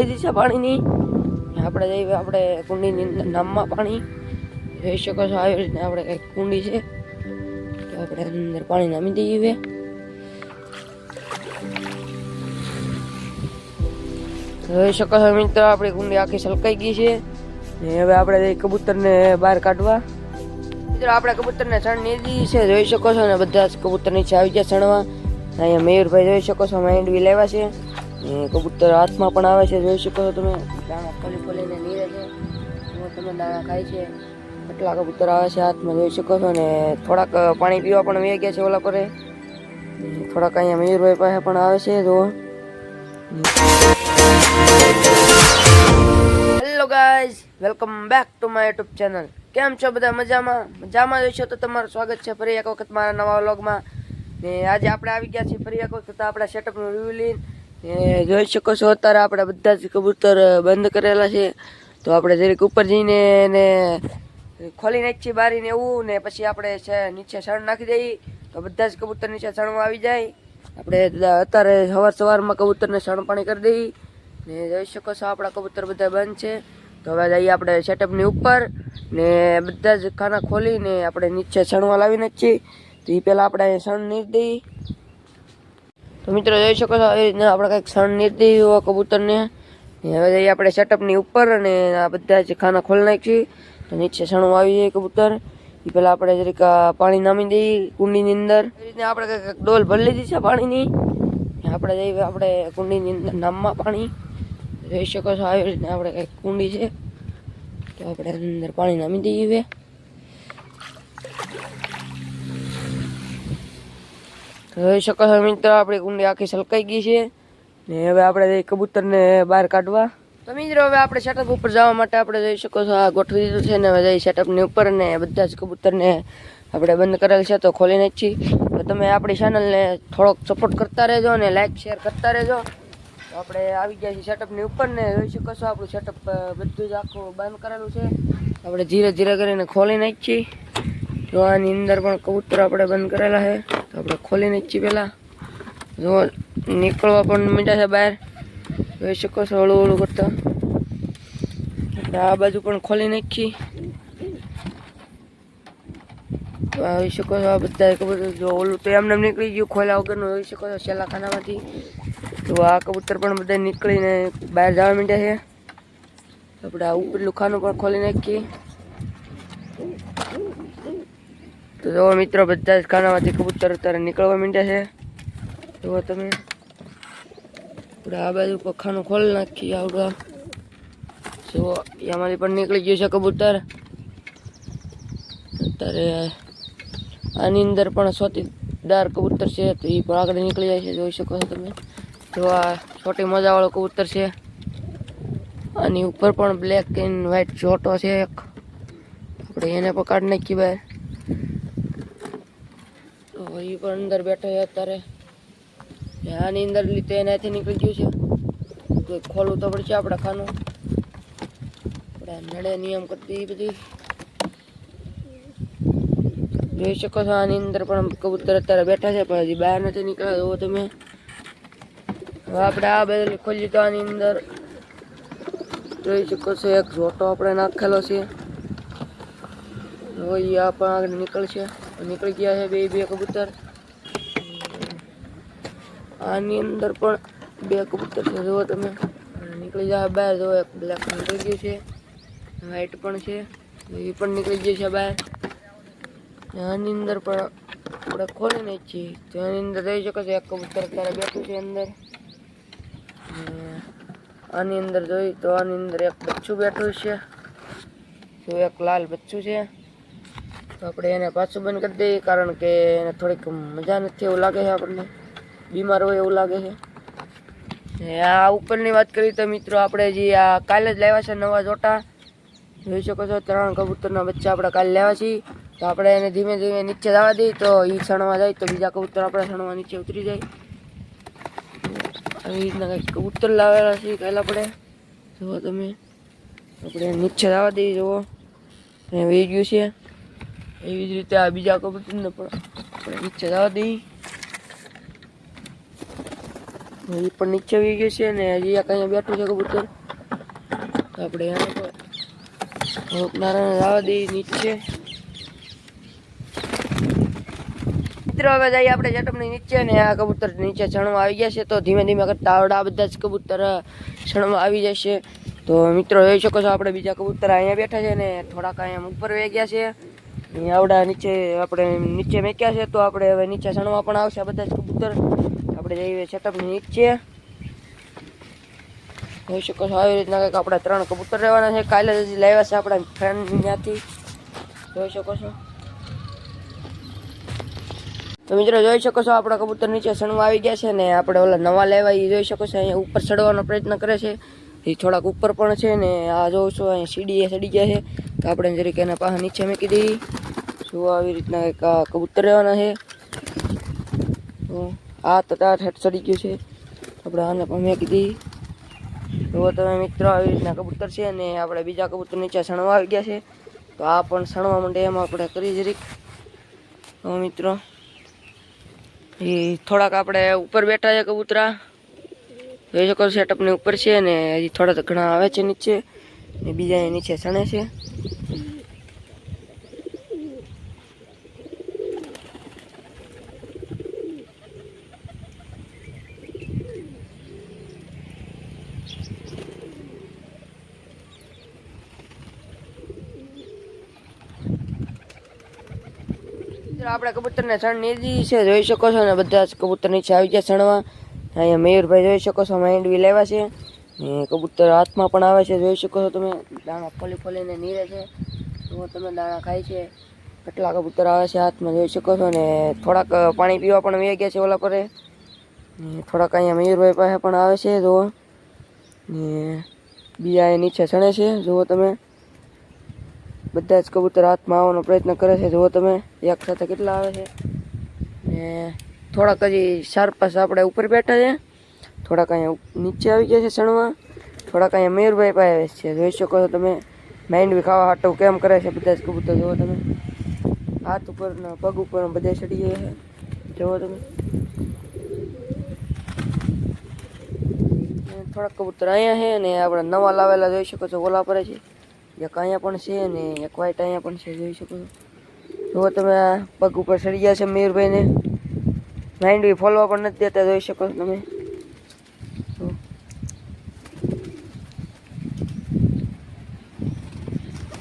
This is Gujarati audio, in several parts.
ભરી દીધી છે પાણીની. આપણે જઈએ આપણે કુંડીની અંદર નામમાં પાણી જોઈ શકો છો. આવી રીતે આપણે કંઈક કુંડી છે તો આપણે અંદર પાણી નામી દઈએ. જોઈ શકો છો મિત્રો, આપણી કુંડી આખી છલકાઈ ગઈ છે ને હવે આપણે કબૂતરને બહાર કાઢવા. મિત્રો આપણે કબૂતરને છણ નીકળી છે જોઈ શકો છો ને બધા જ કબૂતર નીચે આવી ગયા છણવા. અહીંયા મયુરભાઈ જોઈ શકો છો માંડવી લેવા છે. કબૂતર હાથમાં પણ આવે છે જોઈ શકો છો તમે. દાણા ખોલીને નીરે છે. તમે દાણા ખાય છે. કેટલા કબૂતર આવે છે હાથમાં જોઈ શકો છો ને થોડાક પાણી પીવા પણ વહી ગયા છે ઓલા પરે. થોડાક અહીંયા મયુરભાઈ પાસે પણ આવે છે. જો hello guys, welcome back to my YouTube channel. કેમ છો બધા? મજામાં જોઈશો તો તમારું સ્વાગત છે ફરી એક વખત મારા નવા વ્લોગમાં. ને આજે આપણે આવી ગયા છીએ ફરી એક વખત આપણા સેટઅપનું રિવ્યુ લઈને. જોઈ શકો છો અત્યારે આપણે બધા જ કબૂતર બંધ કરેલા છે તો આપણે જરીક ઉપર જઈને ને ખોલી નાખીએ બારીને એવું ને પછી આપણે નીચે સણ નાખી દઈએ તો બધા જ કબૂતર નીચે સણમાં આવી જાય. આપણે અત્યારે સવારમાં કબૂતરને સણ પાણી કરી દઈએ ને જોઈ શકો છો આપણા કબૂતર બધા બંધ છે. તો હવે જઈએ આપણે સેટઅપની ઉપર ને બધા જ ખાના ખોલીને આપણે નીચે સણવા લાવી નાખીએ. તો એ પહેલાં આપણે સણ નીર દઈએ. તો મિત્રો જોઈ શકો છો આવી રીતના આપણે કંઈક સણ નીર દઈએ કબૂતરને. હવે જઈએ આપણે સેટઅપની ઉપર અને આ બધા જ ખાના ખોલી નાખીએ તો નીચે સણવા આવી જાય કબૂતર. એ પહેલાં આપણે જરીક પાણી નામી દઈએ કુંડીની અંદર. એ રીતના આપણે કંઈક ડોલ ભરી લીધી છે પાણીની. આપણે જઈએ આપણે કુંડીની અંદર નામમાં પાણી જોઈ શકો છો. આવી રીતના આપણે કંઈક કુંડી છે તો આપણે અંદર પાણી નામી દઈએ. જોઈ શકો છો મિત્રો, આપણી કુંડી આખી છલકાઈ ગઈ છે ને હવે આપણે કબૂતરને બહાર કાઢવા. તો મિત્રો હવે આપણે સેટઅપ ઉપર જવા માટે આપણે જોઈ શકો છો આ ગોઠવી દીધું છે ને હવે જઈ સેટઅપની ઉપર ને બધા જ કબૂતરને આપણે બંધ કરેલ છે તો ખોલી નાખીએ. તો તમે આપણી ચેનલને થોડોક સપોર્ટ કરતા રહેજો અને લાઈક શેર કરતા રહેજો. તો આપણે આવી ગયા છીએ સેટઅપની ઉપર ને જોઈ શકો છો આપણું સેટઅપ બધું જ આખું બંધ કરેલું છે. આપણે ધીરે ધીરે કરીને ખોલી નાખીએ. તો આની અંદર પણ કબૂતર આપણે બંધ કરેલા છે તો આપણે ખોલી નાખીએ. પહેલાં જો નીકળવા પણ મીઠા છે બહાર જોઈ શકો છો હળું હળું કરતા. આપણે આ બાજુ પણ ખોલી નાખીએ. તો જોઈ શકો છો આ બધા કબૂતર જો ઓલું તો એમને નીકળી ગયું ખોલ્યા વગરનું જોઈ શકો છો છેલ્લા ખાનામાંથી. તો આ કબૂતર પણ બધા નીકળીને બહાર જવા માંડ્યા છે. આપણે આ ઉપરનું ખાનું પણ ખોલી નાખીએ. તો જો મિત્રો બધા જ ખાનામાંથી કબૂતર અત્યારે નીકળવા માંડ્યા છે. જુઓ તમે આપણે આ બાજુ ખાનું ખોલી નાખીએ. આવડવા જુઓ એમાંથી પણ નીકળી ગયું છે કબૂતર. અત્યારે આની અંદર પણ સોતીદાર કબૂતર છે તો એ પણ આગળ નીકળી જાય છે જોઈ શકો છો તમે. જો આ છોટી મજાવાળો કબૂતર છે. આની ઉપર પણ બ્લેક એન્ડ વ્હાઈટ જોટો છે એક. આપણે એને પણ કાઢી નાખીએ બહાર. તો એ પણ અંદર બેઠો છે અત્યારે. આની અંદર લીધે એનાથી નીકળી ગયું છે તો ખોલવું તો પડશે આપણે ખાનું. આપણે નડે નિયમ કરી દઈએ બધી જોઈ શકો છો. આની અંદર પણ કબૂતર અત્યારે બેઠા છે પણ હજી બહાર નથી નીકળ્યા જુઓ તમે. હવે આપણે આ બધું ખોલી તો આની અંદર જોઈ શકો છો એક જોટો આપણે નાખેલો છે. હવે આ પણ આગળ નીકળશે. નીકળી ગયા છે બે કબૂતર. આની અંદર પણ બે કબૂતર છે જુઓ તમે. નીકળી જાય બહાર. જુઓ એક બ્લેક નીકળી ગયું છે, વ્હાઈટ પણ છે એ પણ નીકળી ગયું છે બહાર. આની અંદર પણ આપણે ખોલી નાખીએ તો આની અંદર જોઈ શકો છો એક કબૂતર અત્યારે બેઠું છે અંદર. આની અંદર જોઈ તો આની અંદર એક બચ્ચું બેઠું છે તો એક લાલ બચ્ચું છે. તો આપણે એને પાછું બંધ કરી દઈએ કારણ કે એને થોડીક મજા નથી એવું લાગે છે. આપણને બીમાર હોય એવું લાગે છે. આ ઉપરની વાત કરીએ તો મિત્રો આપણે જે આ કાલે જ લાવ્યા છે નવા જોટા જોઈ શકો છો. 3 કબૂતરના બચ્ચા આપણે કાલે લાવ્યા છીએ. તો આપણે એને ધીમે ધીમે નીચે જવા દઈએ તો એ સણવા જાય તો બીજા કબૂતર આપણે સણવા નીચે ઉતરી જાય. આવી રીતના કંઈક કબૂતર લાવેલા છે કાલે આપણે જુઓ તમે. આપણે નીચે જવા દઈએ જુઓ એ વહી ગયું છે. એવી જ રીતે આ બીજા કબૂતરને પણ આપણે નીચે જવા દઈએ. એ પણ નીચે આવી ગયું છે ને હજી એક અહીંયા બેઠું છે કબૂતર. આપણે એને તો થોડુંક નારાયણ જવા દઈએ નીચે. મિત્રો હવે જઈએ આપણે ચટમની નીચે ને આ કબૂતર નીચે ચણવા આવી ગયા છે. તો ધીમે ધીમે કરતા આવડા બધા જ કબૂતર ચણવા આવી જશે. તો મિત્રો જોઈ શકો છો આપણે બીજા કબૂતર અહીંયા બેઠા છે ને થોડાક અહીંયા ઉપર વહી ગયા છે. આવડા નીચે આપણે નીચે મેક્યા છે. તો આપણે હવે નીચે ચણવા પણ આવશે બધા જ કબૂતર. આપણે જઈએ ચટમની નીચે. જોઈ શકો છો આવી રીતના કંઈક આપણે 3 કબૂતર રહેવાના છે. કાલે જ લાવ્યા છે આપણા ફ્રેન્ડ ત્યાંથી. જોઈ શકો છો. તો મિત્રો જોઈ શકો છો આપણા કબૂતર નીચે ચણવા આવી ગયા છે ને આપણે ઓલા નવા લેવા એ જોઈ શકો છો અહીંયા ઉપર ચડવાનો પ્રયત્ન કરે છે. એ થોડાક ઉપર પણ છે ને આ જોઉં છો અહીંયા સીડીએ ચડી ગયા છે. તો આપણે જરીક એના પાસે નીચે મૂકી દઈએ. શું આવી રીતના કંઈક કબૂતર રહેવાના છે. તો આ તો હેઠ ચડી ગયું છે. આપણે આને પણ મૂકી દઈએ. જુઓ તમે મિત્રો આવી રીતના કબૂતર છે ને આપણે બીજા કબૂતર નીચે ચણવા આવી ગયા છે. તો આ પણ ચણવા માંડે એમાં આપણે કરી જરીક. તો મિત્રો એ થોડાક આપણે ઉપર બેઠા છે કબૂતરા. જોઈ શકો સેટઅપની ઉપર છે ને હજી થોડા ઘણા આવે છે નીચે ને બીજા નીચે ચણે છે. આપણે કબૂતરને ચણ નીધી છે જોઈ શકો છો ને બધા જ કબૂતર નીચે આવી ગયા ચણવા. અહીંયા મયુરભાઈ જોઈ શકો છો માંડવી લેવા છે ને કબૂતર હાથમાં પણ આવે છે. જોઈ શકો છો તમે દાણા ફોલીને નીરે છે. જુઓ તમે દાણા ખાય છે. કેટલા કબૂતર આવે છે હાથમાં જોઈ શકો છો ને થોડાક પાણી પીવા પણ વહી ગયા છે ઓલા પર. થોડાક અહીંયા મયુરભાઈ પાસે પણ આવે છે. જુઓ ને બીજા એ નીચે ચણે છે. જુઓ તમે બધા જ કબૂતર હાથમાં આવવાનો પ્રયત્ન કરે છે. જુઓ તમે એક સાથે કેટલા આવે છે. ને થોડાક હજી 4-5 આપણે ઉપર બેઠા છે. થોડાક અહીંયા નીચે આવી ગયા છે ચણવા. થોડાક અહીંયા મયુરભાઈ પાસે છે. જોઈ શકો છો તમે માંડવી ખાવા હાટું કેમ કરે છે બધા જ કબૂતર. જુઓ તમે હાથ ઉપર ને પગ ઉપર બધે ચડી ગયા છે. જુઓ તમે થોડાક કબૂતર અહીંયા છે ને આપણે નવા લાવેલા જોઈ શકો છો ઓલા પર છે. એક અહીંયા પણ છે ને એક વાઈટ અહીંયા પણ છે. જોઈ શકો છો. જુઓ તમે પગ ઉપર ચડી ગયા છે મયુરભાઈને. માંડવી ફોલવા પણ નથી દેતા. જોઈ શકો છો તમે.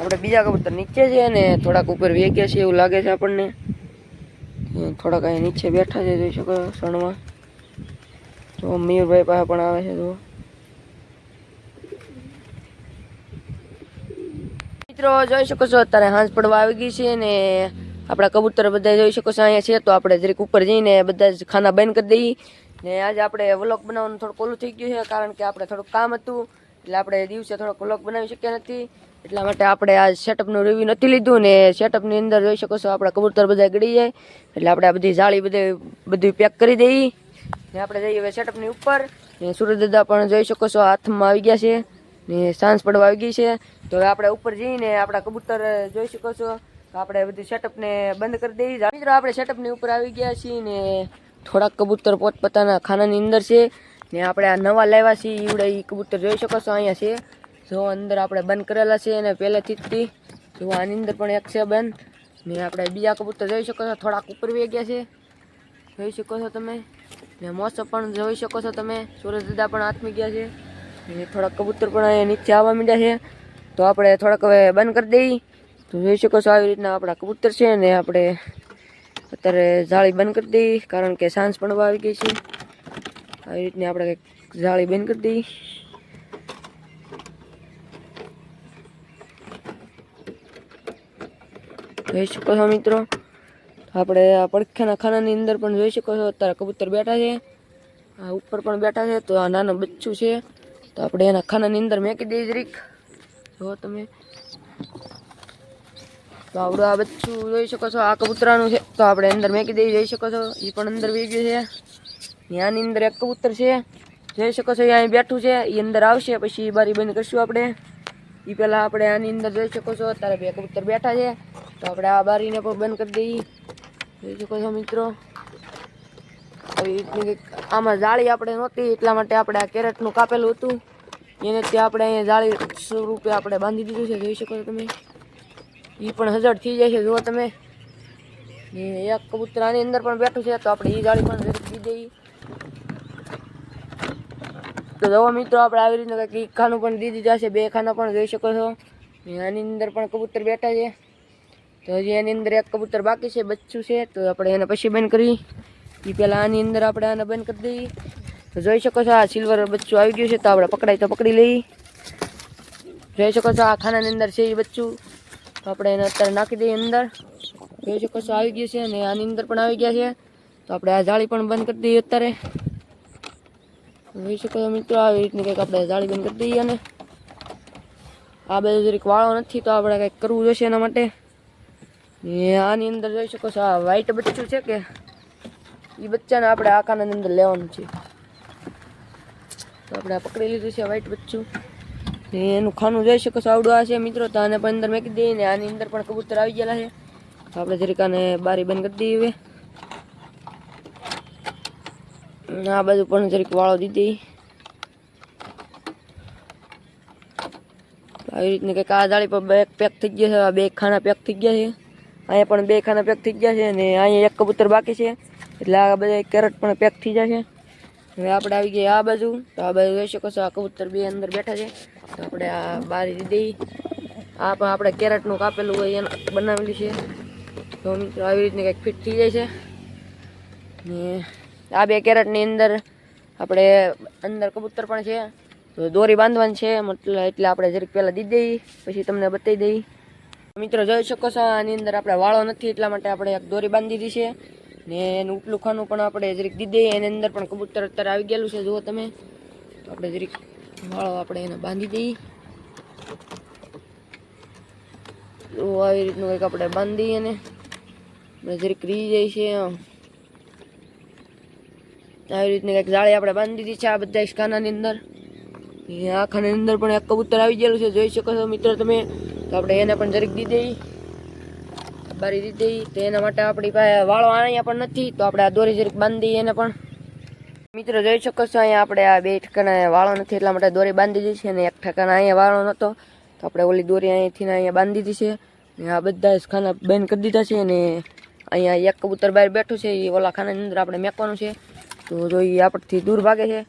આપણે બીજા કબૂતર નીચે છે ને થોડાક ઉપર વે ગયા છે એવું લાગે છે આપણને. થોડાક અહીંયા નીચે બેઠા છે. જોઈ શકો છો સણમાં. તો મયુરભાઈ પાસે પણ આવે છે. જુઓ મિત્રો જોઈ શકો છો અત્યારે હાંસ પડવા આવી ગઈ છે ને આપણા કબૂતર બધા જોઈ શકો છો અહીંયા છે. તો આપણે જરીક ઉપર જઈને બધા જ ખાના બંધ કરી દઈએ ને આજે આપણે વ્લોગ બનાવવાનું થોડુંક ઓલું થઈ ગયું છે કારણ કે આપણે થોડુંક કામ હતું એટલે આપણે દિવસે થોડોક વ્લોગ બનાવી શક્યા નથી. એટલા માટે આપણે આ સેટઅપનું રિવ્યુ નથી લીધું ને સેટઅપની અંદર જોઈ શકો છો આપણા કબૂતર બધા ગળી જાય એટલે આપણે આ બધી જાળી બધું પેક કરી દઈએ ને આપણે જઈએ હવે સેટઅપની ઉપર. ને સુરજ દાદા પણ જોઈ શકો છો હાથમાં આવી ગયા છે ને સાંજ પડવા આવી ગઈ છે. તો હવે આપણે ઉપર જઈને આપણા કબૂતર જોઈ શકો છો. તો આપણે બધું સેટઅપને બંધ કરી દઈએ. મિત્રો આપણે સેટઅપની ઉપર આવી ગયા છીએ ને થોડાક કબૂતર પોતપોતાના ખાનાની અંદર છે ને આપણે આ નવા લાવ્યા છીએ ઈવડે એ કબૂતર જોઈ શકો છો અહીંયા છે. જો અંદર આપણે બંધ કરેલા છે અને પહેલેથી જ જો આની અંદર પણ એક છે બંધ ને આપણે બીજા કબૂતર જોઈ શકો છો થોડાક ઉપર વી ગયા છે. જોઈ શકો છો તમે ને મોસમ પણ જોઈ શકો છો તમે. સુરજ દાદા પણ હાથમાં ગયા છે ને થોડાક કબૂતર પણ અહીંયા નીચે આવવા માંડ્યા છે. તો આપણે થોડાક હવે બંધ કરી દઈએ. તો જોઈ શકો છો આવી રીતના આપણા કબૂતર છે ને આપણે અત્યારે જાળી બંધ કરી દઈએ કારણ કે સાંજ પણ આવી ગઈ છે. આવી રીતની આપણે કંઈક જાળી બંધ કરી દઈએ. જોઈ શકો છો મિત્રો આપણે આ પડખાના ખાનાની અંદર પણ જોઈ શકો છો અત્યારે કબૂતર બેઠા છે. આ ઉપર પણ બેઠા છે. તો આ નાનું બચ્ચું છે તો આપણે એના ખાનાની અંદર મેકી દઈએ જરીક. જો તમે તો આવડું આ બચ્ચું જોઈ શકો છો આ કબૂતરાનું છે. તો આપણે અંદર મેકી દઈએ. જોઈ શકો છો એ પણ અંદર વી ગયું છે. આની અંદર એક કબૂતર છે જોઈ શકો છો અહીં બેઠું છે. એ અંદર આવશે પછી બારી બંધ કરશું આપણે. એ પહેલાં આપણે આની અંદર જોઈ શકો છો અત્યારે 2 કબૂતર બેઠા છે. તો આપણે આ બારીને પણ બંધ કરી દઈએ. જોઈ શકો છો મિત્રો આવી રીતની કંઈક આમાં જાળી આપણે નહોતી એટલા માટે આપણે આ કેરેટનું કાપેલું હતું એને ત્યાં આપણે અહીંયા જાળી સ્વરૂપે આપણે બાંધી દીધું છે, જોઈ શકો છો તમે. એ પણ હજળ થઈ જાય છે જુઓ તમે. ને એક કબૂતર આની અંદર પણ બેઠું છે તો આપણે એ જાળી પણ દીધી દઈએ. તો જુઓ મિત્રો આપણે આવી રીતના કંઈક ખાનું પણ દીધી જશે, 2 ખાના પણ જોઈ શકો છો. આની અંદર પણ કબૂતર બેઠા છે. તો હજી એની અંદર એક કબૂતર બાકી છે, બચ્ચું છે, તો આપણે એને પછી બંધ કરી. એ પહેલાં આની અંદર આપણે આને બંધ કરી દઈએ. તો જોઈ શકો છો આ સિલ્વર બચ્ચું આવી ગયું છે, તો આપણે પકડાય તો પકડી લઈએ. જોઈ શકો છો આ ખાનાની અંદર છે એ બચ્ચું, તો આપણે એને અત્યારે નાખી દઈએ અંદર. જોઈ શકો છો આવી ગયું છે અને આની અંદર પણ આવી ગયા છે, તો આપણે આ જાળી પણ બંધ કરી દઈએ અત્યારે. જોઈ શકો છો મિત્રો આવી રીતની કંઈક આપણે જાળી બંધ કરી દઈએ. અને આ બધું જરીક વાળો નથી તો આપણે કંઈક કરવું જોઈશે એના માટે. આની અંદર જોઈ શકો છો આ વ્હાઈટ બચ્ચું છે કે એ બચ્ચાને આપણે આ ખાનાની અંદર લેવાનું છે. તો આપણે આ પકડી લીધું છે વ્હાઈટ બચ્ચું. એનું ખાનું જોઈ શકો છો આવડું આ છે મિત્રો. તો આને પણ અંદર મેકી દઈએ ને આની અંદર પણ કબૂતર આવી ગયેલા છે, તો આપણે જરીક આને બારી બંધ કરી દઈએ. આ બાજુ પણ જરીક વાળો દીધી. આવી રીતની કંઈક આ જાળી પર 2 પેક થઈ ગયા છે, આ 2 ખાના પેક થઈ ગયા છે. અહીંયા પણ 2 ખાના પેક થઈ ગયા છે અને અહીંયા એક કબૂતર બાકી છે, એટલે આ બધા કેરેટ પણ પેક થઈ જશે. હવે આપણે આવી ગયા આ બાજુ. તો આ બાજુ જોઈ શકો છો આ કબૂતર 2 અંદર બેઠા છે, તો આપણે આ બારી દીધી. આ પણ આપણે કેરેટનું કાપેલું હોય એને બનાવેલું છે. તો મિત્રો આવી રીતની કંઈક ફિટ થઈ જાય છે. ને આ 2 કેરેટની અંદર આપણે અંદર કબૂતર પણ છે, તો દોરી બાંધવાની છે મતલબ, એટલે આપણે જરીક પહેલાં દીધી દઈએ પછી તમને બતાવી દઈએ. મિત્રો જોઈ શકો છો આની અંદર આપણે વાળો નથી એટલા માટે આપણે એક દોરી બાંધી દીધી છે. ને એનું ઉપલું ખાનું પણ આપણે જરીક દીધી દઈએ. એની અંદર પણ કબૂતર અત્યારે આવી ગયેલું છે જુઓ તમે. તો આપણે જરીક વાળો આપણે એને બાંધી દઈએ. તો આવી રીતનું કંઈક આપણે બાંધી દઈએ અને આપણે જરીક રહી જાય છે. આવી રીતની કંઈક જાળી આપણે બાંધી દીધી છે આ બધા ખાનાની અંદર. આ ખાનાની અંદર પણ એક કબૂતર આવી ગયેલું છે, જોઈ શકો છો મિત્રો તમે. તો આપણે એને પણ જરીક દી દઈએ, બારી દી દઈએ. તો એના માટે આપણી પાસે વાળો અહીંયા પણ નથી, તો આપણે આ દોરી જરીક બાંધી દઈએ એને પણ. મિત્રો જોઈ શકો છો અહીંયા આપણે આ 2 ઠેકાણા વાળો નથી એટલા માટે દોરી બાંધી દીધી છે, અને એક ઠેકાણા અહીંયા વાળો નહોતો તો આપણે ઓલી દોરી અહીંથી અહીંયા બાંધી દીધી છે. ને આ બધા જ ખાના બંધ કરી દીધા છે. અને અહીંયા એક કબૂતર બહાર બેઠું છે, એ ઓલા ખાનાની અંદર આપણે મેકવાનું છે. તો જો એ આપણથી દૂર ભાગે છે,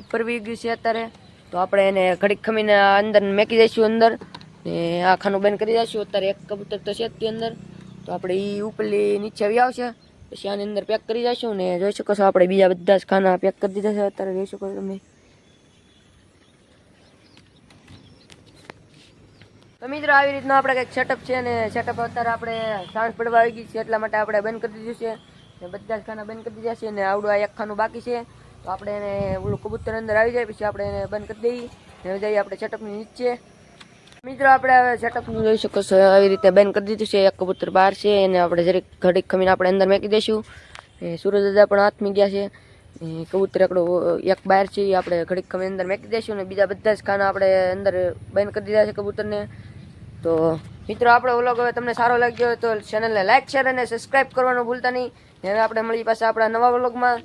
ઉપર વી ગયું છે અત્યારે. તો આપણે એને ઘડીક ખમીને અંદર મેકી દઈશું અંદર, ને આ ખાનું બંધ કરી દઈશું. અત્યારે એક કબૂતર તો છે જ તે અંદર, તો આપણે એ ઉપરલી નીચે આવી આવશે પછી આની અંદર પેક કરી દઈશું. ને જોઈ શકો છો આપણે બીજા બધા જ ખાના પેક કરી દીધા છે અત્યારે, જોઈ શકો છો તમે. તો મિત્રો આવી રીતના આપણે કંઈક સેટઅપ છે, અને સેટઅપ અત્યારે આપણે સાંજ પડવા આવી ગઈ છે એટલા માટે આપણે બંધ કરી દીધું છે. ને બધા જ ખાના બંધ કરી દીધા છે, ને આવડું આ એક ખાનું બાકી છે. તો આપણે એને ઓલું કબૂતર અંદર આવી જાય પછી આપણે એને બંધ કરી દઈએ. ને જઈએ આપણે સેટઅપની નીચે. મિત્રો આપણે હવે સેટઅપનું જોઈ શકો છો આવી રીતે બંધ કરી દીધું છે. એક કબૂતર બહાર છે, એને આપણે જરીક ઘડીક ખમીને આપણે અંદર મેકી દઈશું. સૂરજ દાદા પણ હાથમાં ગયા છે. કબૂતર એક બહાર છે, એ આપણે ઘડીક ખમીને અંદર મેકી દઈશું. અને બીજા બધા જ ખાના આપણે અંદર બંધ કરી દીધા છે કબૂતરને. તો મિત્રો આપણો વ્લોગ હવે તમને સારો લાગ્યો હોય તો ચેનલને લાઈક શેર અને સબસ્ક્રાઈબ કરવાનું ભૂલતા નહીં. હવે આપણે મળી પાછા આપણા નવા વ્લોગમાં.